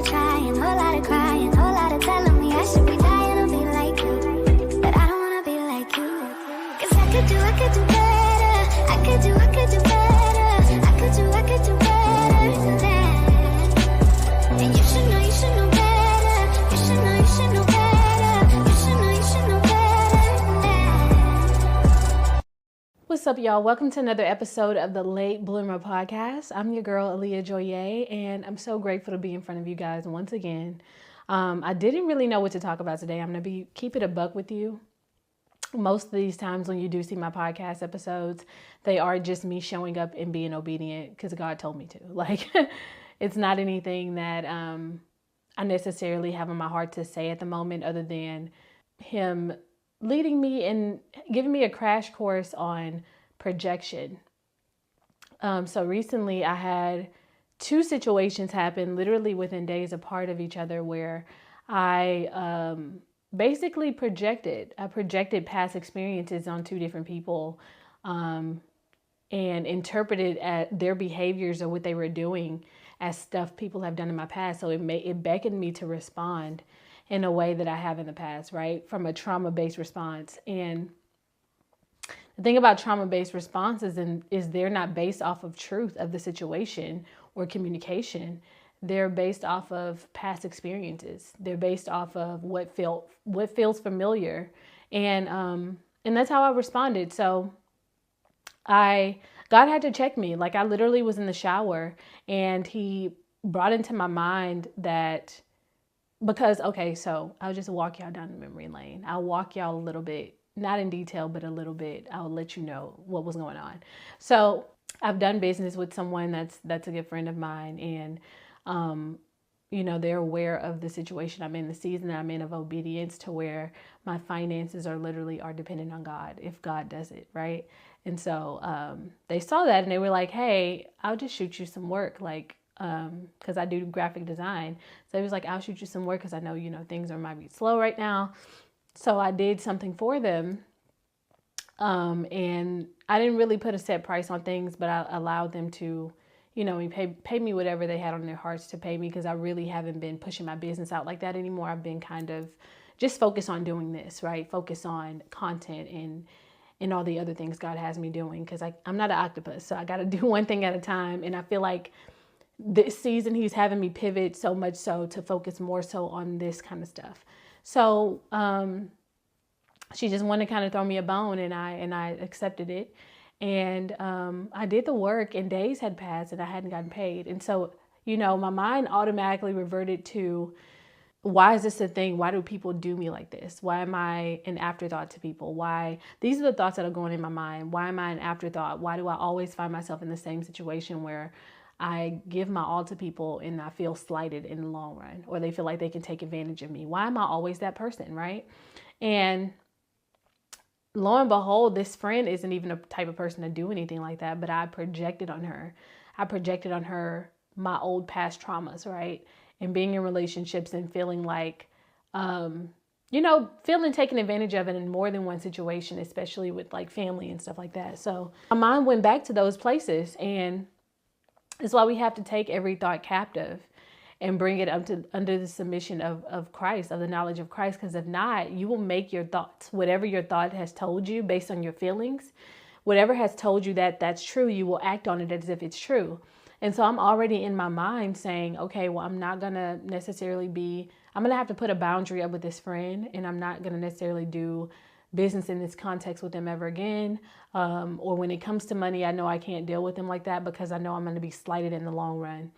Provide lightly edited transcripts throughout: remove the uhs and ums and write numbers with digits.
of trying, whole lot of crying, whole lot of telling me I should be dying to be like you, but I don't wanna be like you. 'Cause I could do better. I could do better. I could do better than that. And you should know better. You should know better. You should know better than that. What's up, y'all? Welcome to another episode of the Late Bloomer Podcast. I'm your girl, Aliyah Joye, and I'm so grateful to be in front of you guys once again. I didn't really know what to talk about today. I'm going to keep it a buck with you. Most of these times when you do see my podcast episodes, they are just me showing up and being obedient because God told me to. Like, it's not anything that I necessarily have on my heart to say at the moment other than Him leading me and giving me a crash course on projection. So recently I had two situations happen literally within days apart of each other where I basically projected past experiences on two different people and interpreted at their behaviors or what they were doing as stuff people have done in my past. So it beckoned me to respond in a way that I have in the past, right? From a trauma-based response. And the thing about trauma-based responses is they're not based off of truth of the situation or communication. They're based off of past experiences. They're based off of what feels familiar. And that's how I responded. So God had to check me. Like, I literally was in the shower and He brought into my mind that so I'll just walk y'all down the memory lane. I'll walk y'all a little bit, not in detail, but a little bit. I'll let you know what was going on. So I've done business with someone that's a good friend of mine, and they're aware of the situation I'm in, the season that I'm in of obedience, to where my finances are dependent on God, if God does it, right? And so they saw that and they were like, hey, I'll just shoot you some work, like, because I do graphic design. So it was like, I'll shoot you some work because I know, things might be slow right now. So I did something for them. And I didn't really put a set price on things, but I allowed them to, pay me whatever they had on their hearts to pay me, because I really haven't been pushing my business out like that anymore. I've been kind of just focused on doing this, right? Focus on content and all the other things God has me doing, because I'm not an octopus. So I got to do one thing at a time. And I feel like this season He's having me pivot so much so to focus more so on this kind of stuff. So she just wanted to kind of throw me a bone, and I accepted it. And I did the work, and days had passed and I hadn't gotten paid. And so, my mind automatically reverted to, why is this a thing? Why do people do me like this? Why am I an afterthought to people? Why? These are the thoughts that are going in my mind. Why am I an afterthought? Why do I always find myself in the same situation where I give my all to people and I feel slighted in the long run, or they feel like they can take advantage of me? Why am I always that person, right? And lo and behold, this friend isn't even a type of person to do anything like that, but I projected on her. I projected on her my old past traumas, right? And being in relationships and feeling like, feeling taken advantage of it in more than one situation, especially with like family and stuff like that. So my mind went back to those places, and it's why we have to take every thought captive and bring it under the submission of Christ, of the knowledge of Christ. Because if not, you will make your thoughts, whatever your thought has told you based on your feelings, whatever has told you that that's true, you will act on it as if it's true. And so I'm already in my mind saying, okay, well, I'm not going to necessarily I'm going to have to put a boundary up with this friend, and I'm not going to necessarily do business in this context with them ever again. Or when it comes to money, I know I can't deal with them like that, because I know I'm going to be slighted in the long run.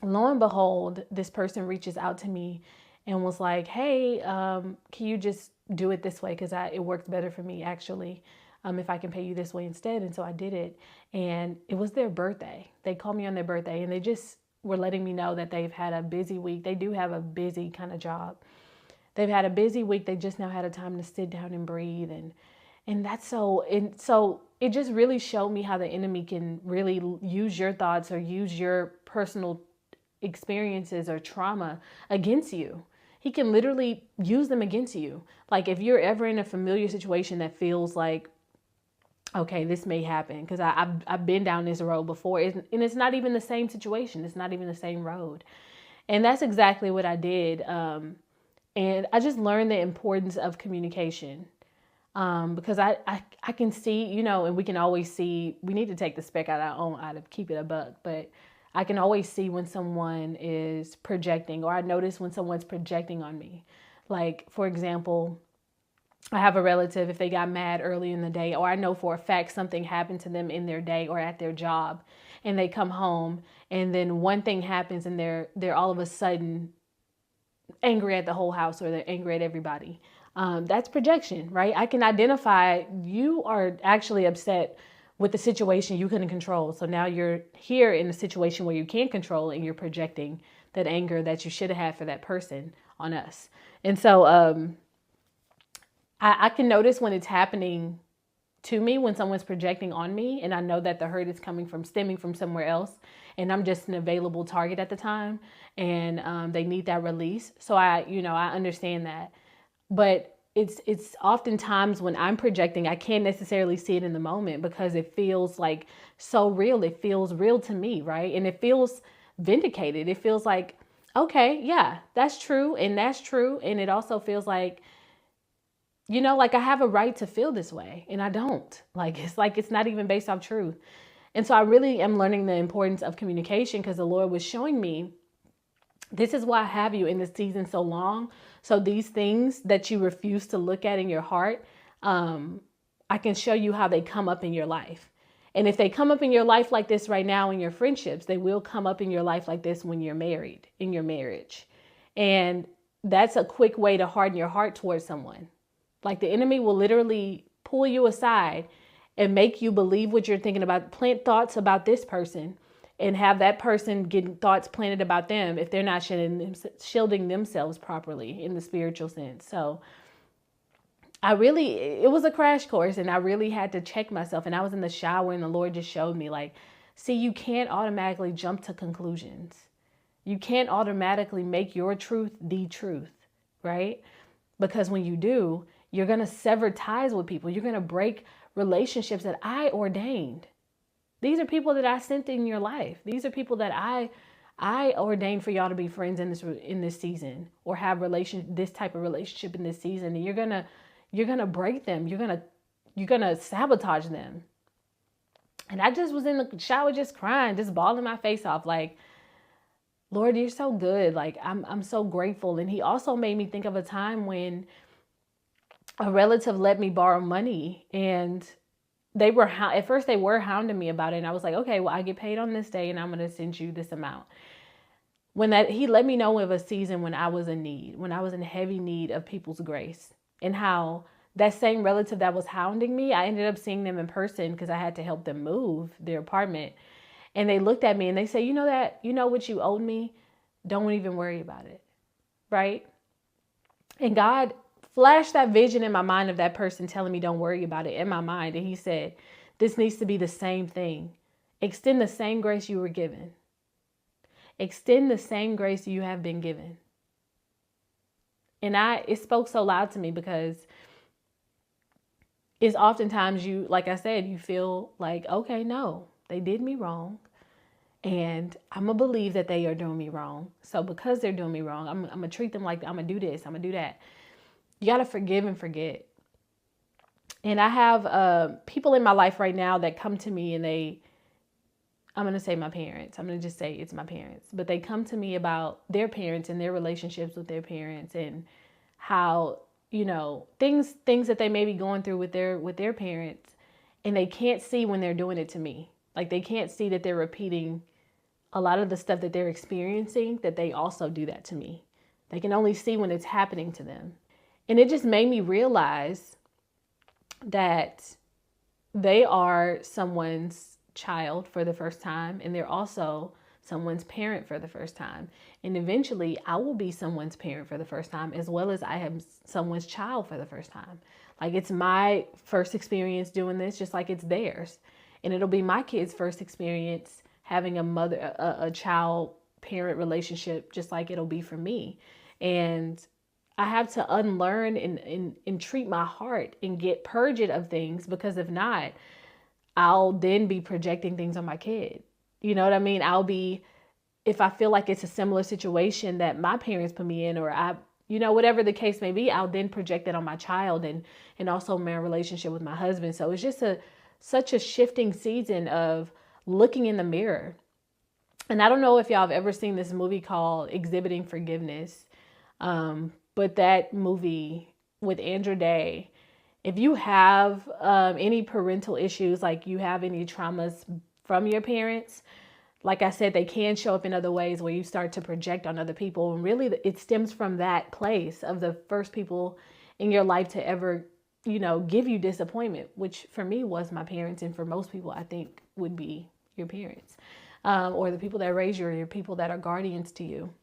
Lo and behold, this person reaches out to me and was like, hey, can you just do it this way? Because it works better for me, actually, if I can pay you this way instead. And so I did it. And it was their birthday. They called me on their birthday, and they just were letting me know that they've had a busy week. They do have a busy kind of job. They've had a busy week. They just now had a time to sit down and breathe. And that's so it just really showed me how the enemy can really use your thoughts or use your personal experiences or trauma against you. He can literally use them against you. Like, if you're ever in a familiar situation that feels like, okay, this may happen, because I've been down this road before, and it's not even the same situation. It's not even the same road. And that's exactly what I did. And I just learned the importance of communication. Because I can see, and we can always see, we need to take the speck out of our own eye to keep it a buck, but I can always see when someone is projecting, or I notice when someone's projecting on me. Like, for example, I have a relative, if they got mad early in the day, or I know for a fact something happened to them in their day or at their job, and they come home and then one thing happens and they're all of a sudden angry at the whole house, or they're angry at everybody. That's projection, right? I can identify you are actually upset with the situation you couldn't control. So now you're here in a situation where you can't control, and you're projecting that anger that you should have had for that person on us. And so I can notice when it's happening to me, when someone's projecting on me, and I know that the hurt is stemming from somewhere else, and I'm just an available target at the time, and they need that release. So I understand that. But it's oftentimes when I'm projecting, I can't necessarily see it in the moment because it feels like so real. It feels real to me, right? And it feels vindicated. It feels like, okay, yeah, that's true. And that's true. And it also feels like, like I have a right to feel this way, and I don't. Like it's not even based off truth. And so I really am learning the importance of communication, because the Lord was showing me, this is why I have you in this season so long. So these things that you refuse to look at in your heart, I can show you how they come up in your life. And if they come up in your life like this right now in your friendships, they will come up in your life like this when you're married, in your marriage. And that's a quick way to harden your heart towards someone. Like, the enemy will literally pull you aside and make you believe what you're thinking about, plant thoughts about this person, and have that person getting thoughts planted about them if they're not shielding themselves properly in the spiritual sense. So it was a crash course, and I really had to check myself. And I was in the shower, and the Lord just showed me, like, see, you can't automatically jump to conclusions. You can't automatically make your truth the truth, right? Because when you do, you're going to sever ties with people. You're going to break relationships that I ordained. These are people that I sent in your life. These are people that I ordained for y'all to be friends in this season, or have this type of relationship in this season. And you're gonna break them. You're gonna sabotage them. And I just was in the shower just crying, just bawling my face off, like, Lord, you're so good. Like, I'm so grateful. And he also made me think of a time when a relative let me borrow money, and at first they were hounding me about it. And I was like, okay, well, I get paid on this day, and I'm going to send you this amount. He let me know of a season when I was in need, when I was in heavy need of people's grace, and how that same relative that was hounding me, I ended up seeing them in person because I had to help them move their apartment. And they looked at me and they said, you know what you owed me? Don't even worry about it. Right? And God flashed that vision in my mind of that person telling me don't worry about it in my mind. And he said, this needs to be the same thing. Extend the same grace you were given. Extend the same grace you have been given. And it spoke so loud to me, because it's oftentimes like I said, you feel like, okay, no, they did me wrong. And I'm going to believe that they are doing me wrong. So because they're doing me wrong, I'm going to treat them like I'm going to do this, I'm going to do that. You got to forgive and forget. And I have people in my life right now that come to me, and I'm going to say my parents. I'm going to just say it's my parents. But they come to me about their parents and their relationships with their parents, and how, things that they may be going through with their parents, and they can't see when they're doing it to me. Like, they can't see that they're repeating a lot of the stuff that they're experiencing, that they also do that to me. They can only see when it's happening to them. And it just made me realize that they are someone's child for the first time, and they're also someone's parent for the first time. And eventually I will be someone's parent for the first time, as well as I am someone's child for the first time. Like, it's my first experience doing this, just like it's theirs. And it'll be my kids' first experience having a child parent relationship, just like it'll be for me. And I have to unlearn and treat my heart and purge it of things, because if not, I'll then be projecting things on my kid. You know what I mean? I'll be if I feel like it's a similar situation that my parents put me in, or whatever the case may be, I'll then project it on my child and also my relationship with my husband. So it's just such a shifting season of looking in the mirror. And I don't know if y'all have ever seen this movie called Exhibiting Forgiveness. But that movie with Andrew Day, if you have any parental issues, like you have any traumas from your parents, like I said, they can show up in other ways where you start to project on other people. And really, it stems from that place of the first people in your life to ever, give you disappointment, which for me was my parents. And for most people, I think would be your parents, or the people that raise you, or your people that are guardians to you.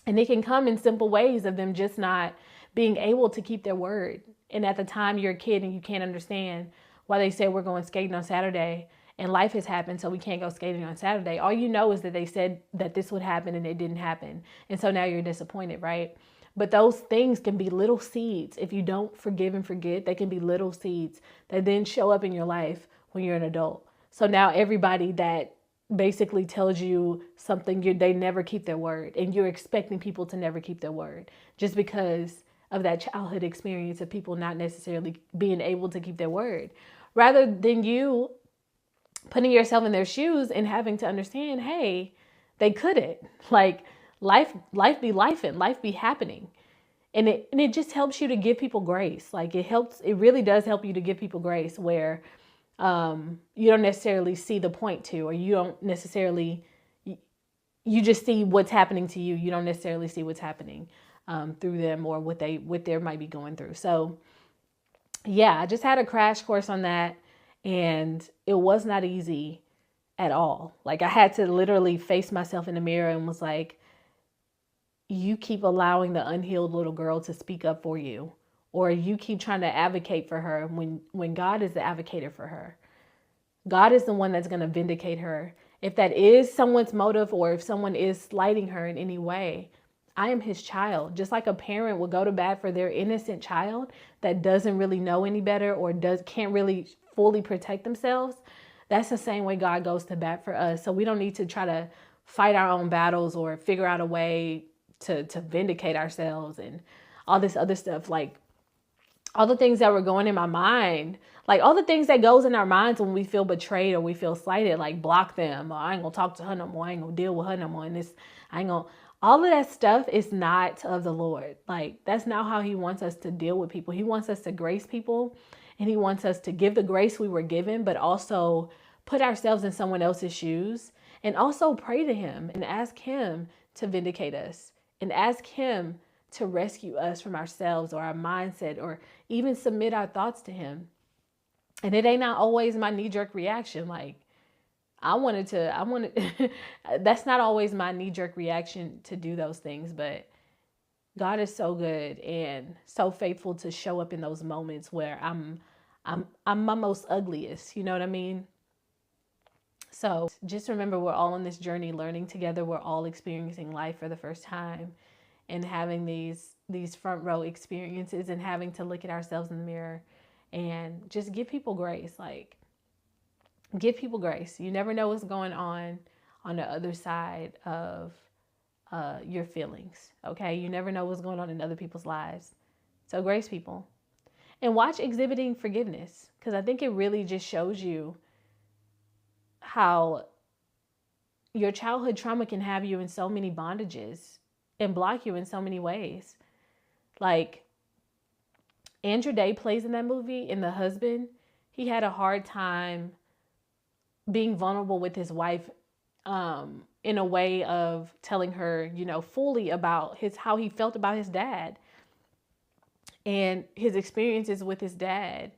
And it can come in simple ways of them just not being able to keep their word. And at the time you're a kid and you can't understand why they said we're going skating on Saturday and life has happened, so we can't go skating on Saturday. All you know is that they said that this would happen and it didn't happen. And so now you're disappointed, right? But those things can be little seeds. If you don't forgive and forget, they can be little seeds that then show up in your life when you're an adult. So now everybody that basically tells you something, they never keep their word, and you're expecting people to never keep their word just because of that childhood experience of people not necessarily being able to keep their word, rather than you putting yourself in their shoes and having to understand, hey, they couldn't. Like life be life and life be happening. And it just helps you to give people grace. Like it really does help you to give people grace where you don't necessarily see the point to, or you don't necessarily, you just see what's happening to you. You don't necessarily see what's happening through them or what they might be going through. So yeah, I just had a crash course on that, and it was not easy at all. Like I had to literally face myself in the mirror and was like, you keep allowing the unhealed little girl to speak up for you, or you keep trying to advocate for her when God is the advocator for her. God is the one that's going to vindicate her. If that is someone's motive, or if someone is slighting her in any way, I am his child. Just like a parent will go to bat for their innocent child that doesn't really know any better or can't really fully protect themselves, that's the same way God goes to bat for us. So we don't need to try to fight our own battles or figure out a way to vindicate ourselves and all this other stuff. Like all the things that were going in my mind, like all the things that goes in our minds when we feel betrayed or we feel slighted, like block them, or I ain't gonna talk to her no more, I ain't gonna deal with her no more, and this, all of that stuff is not of the Lord. Like that's not how he wants us to deal with people. He wants us to grace people, and he wants us to give the grace we were given, but also put ourselves in someone else's shoes, and also pray to him and ask him to vindicate us, and ask him to rescue us from ourselves or our mindset, or even submit our thoughts to him. And it ain't not always my knee-jerk reaction. Like that's not always my knee-jerk reaction to do those things, but God is so good and so faithful to show up in those moments where I'm my most ugliest, you know what I mean? So just remember, we're all on this journey learning together. We're all experiencing life for the first time and having these front row experiences and having to look at ourselves in the mirror and just give people grace. Like give people grace. You never know what's going on the other side of your feelings. Okay. You never know what's going on in other people's lives. So grace people and watch Exhibiting Forgiveness, because I think it really just shows you how your childhood trauma can have you in so many bondages and block you in so many ways. Like Andrew Day plays in that movie, and the husband, he had a hard time being vulnerable with his wife in a way of telling her, fully about how he felt about his dad and his experiences with his dad,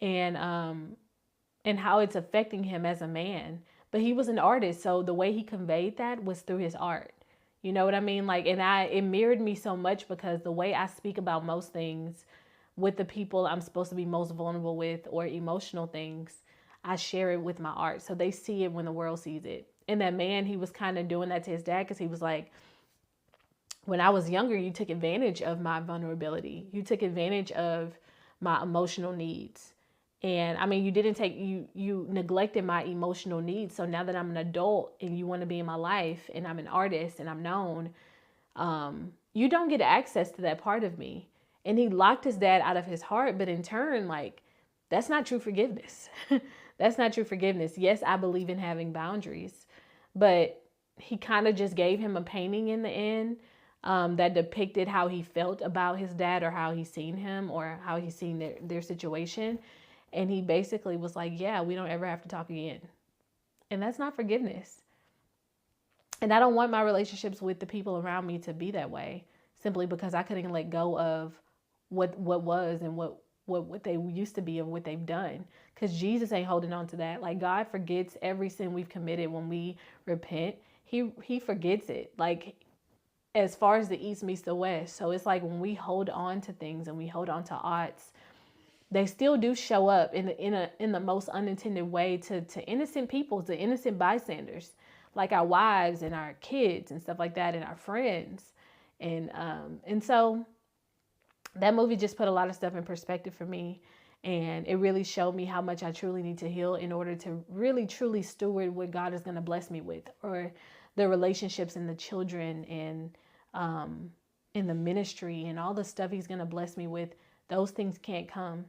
and how it's affecting him as a man. But he was an artist, so the way he conveyed that was through his art. You know what I mean? Like, and it mirrored me so much, because the way I speak about most things with the people I'm supposed to be most vulnerable with, or emotional things, I share it with my art. So they see it when the world sees it. And that man, he was kind of doing that to his dad, because he was like, when I was younger, you took advantage of my vulnerability. You took advantage of my emotional needs. And I mean, you neglected my emotional needs. So now that I'm an adult and you want to be in my life and I'm an artist and I'm known, you don't get access to that part of me. And he locked his dad out of his heart. But in turn, like, that's not true forgiveness. That's not true forgiveness. Yes, I believe in having boundaries, but he kind of just gave him a painting in the end that depicted how he felt about his dad, or how he seen him, or how he seen their situation. And he basically was like, yeah, we don't ever have to talk again. And that's not forgiveness. And I don't want my relationships with the people around me to be that way, simply because I couldn't let go of what was and what they used to be and what they've done. Because Jesus ain't holding on to that. Like, God forgets every sin we've committed when we repent. He forgets it. Like, as far as the east meets the west. So it's like when we hold on to things and we hold on to odds, they still do show up in the most unintended way to innocent people, to innocent bystanders, like our wives and our kids and stuff like that, and our friends. And so that movie just put a lot of stuff in perspective for me. And it really showed me how much I truly need to heal in order to really, truly steward what God is going to bless me with, or the relationships and the children and in the ministry and all the stuff he's going to bless me with. Those things can't come,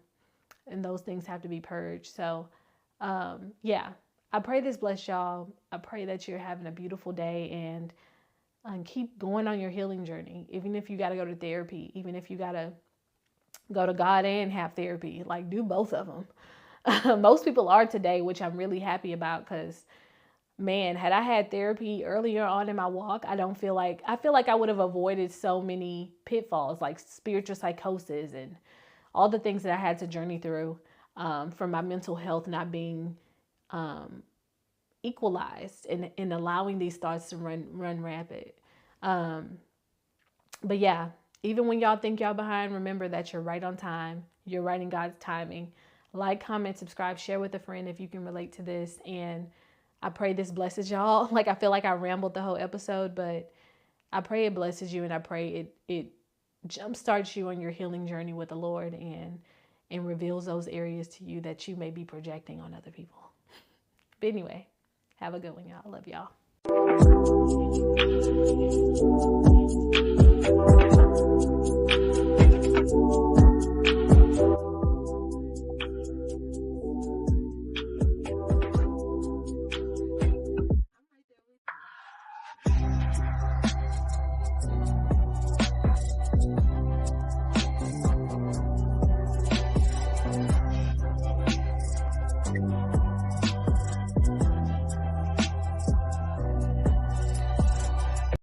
and those things have to be purged. So, yeah, I pray this bless y'all. I pray that you're having a beautiful day, and keep going on your healing journey. Even if you got to go to therapy, even if you got to go to God and have therapy, like, do both of them. Most people are today, which I'm really happy about, because man, had I had therapy earlier on in my walk, I feel like I would have avoided so many pitfalls, like spiritual psychosis and all the things that I had to journey through from my mental health not being equalized and allowing these thoughts to run rapid. But yeah, even when y'all think y'all behind, remember that you're right on time. You're right in God's timing. Like, comment, subscribe, share with a friend if you can relate to this. And I pray this blesses y'all. Like, I feel like I rambled the whole episode, but I pray it blesses you, and I pray it jumpstarts you on your healing journey with the Lord, and reveals those areas to you that you may be projecting on other people. But anyway, have a good one, y'all. I love y'all.